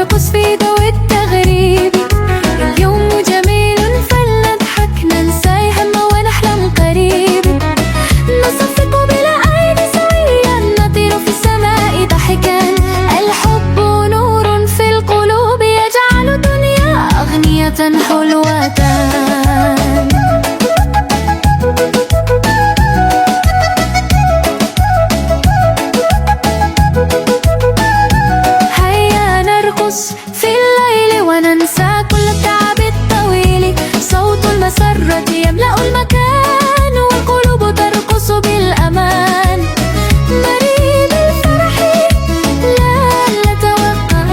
نرقص في ضوء التغريب. اليوم جميل فلنضحك ننسى الهم ونحلم قريب. نصفق بالأيدي سويا نطير في السماء ضحكا. الحب نور في القلوب يجعل الدنيا أغنية حلوة. هيا نرقص في الليل وننسى كل التعب الطويل. صوت المسرة يملأ المكان والقلوب ترقص بالأمان. مريد الفرح لا توقف،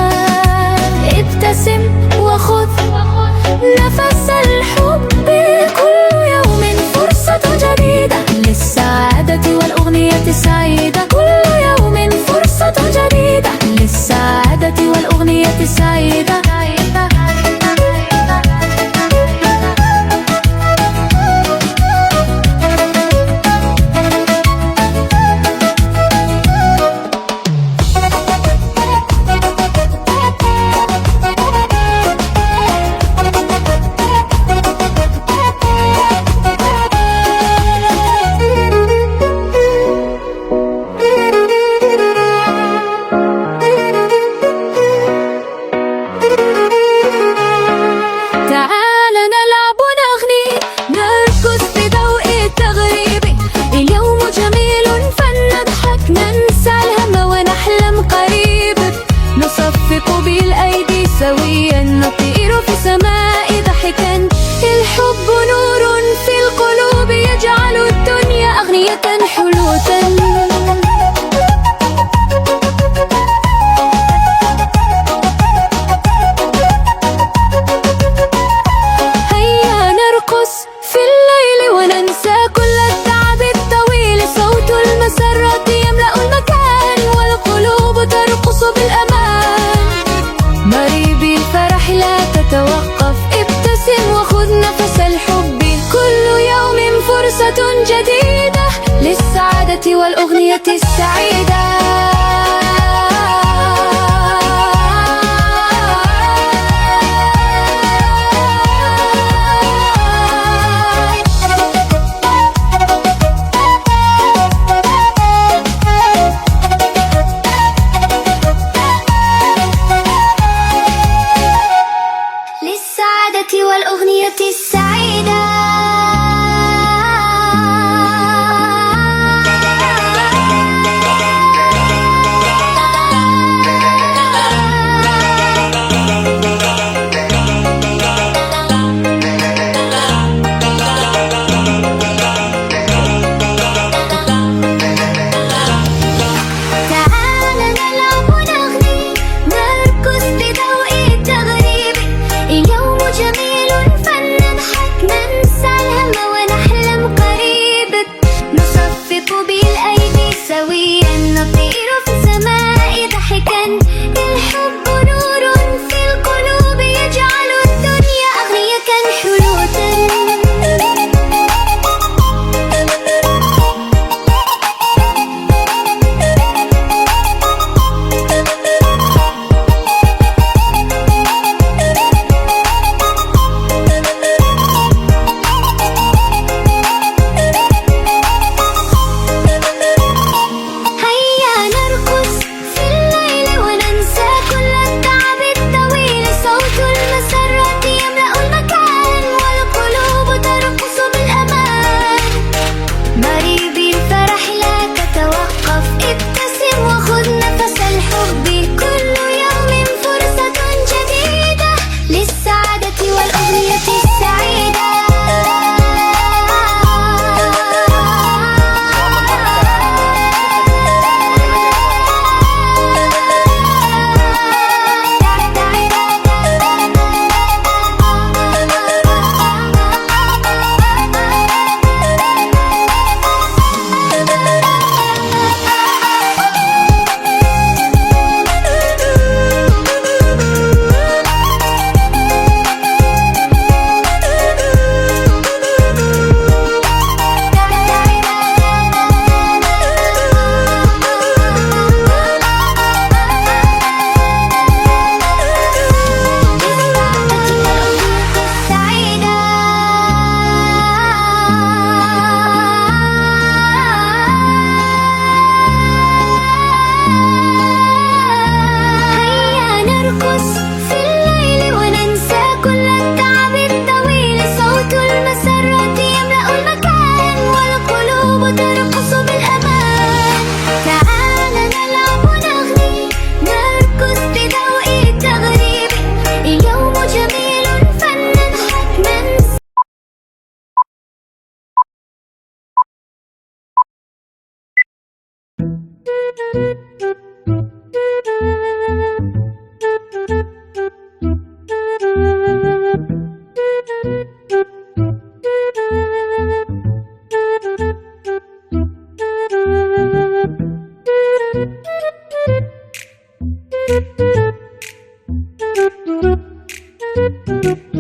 ابتسم وخذ نفس الحب. كل يوم فرصة جديدة للسعادة والأغنية السعيدة. كل يوم فرصة جديدة للسعادة والأغنية السعيدة. تعال نلعب ونغني نرقص في ضوء التغريب. اليوم جميل فلنضحك ننسى الهم ونحلم قريب. نصفق بالأيدي سويا نطير في السماء ضحكا. الحب نور في القلوب يجعل الدنيا أغنية حلوة. في الليل وننسى كل التعب الطويل. صوت المسرة يملأ المكان والقلوب ترقص بالأمان. مريب الفرح لا تتوقف، ابتسم وخذ نفس الحب. كل يوم فرصة جديدة للسعادة والأغنية السعيدة. للسعادة والأغنية السعيدة. Thank you.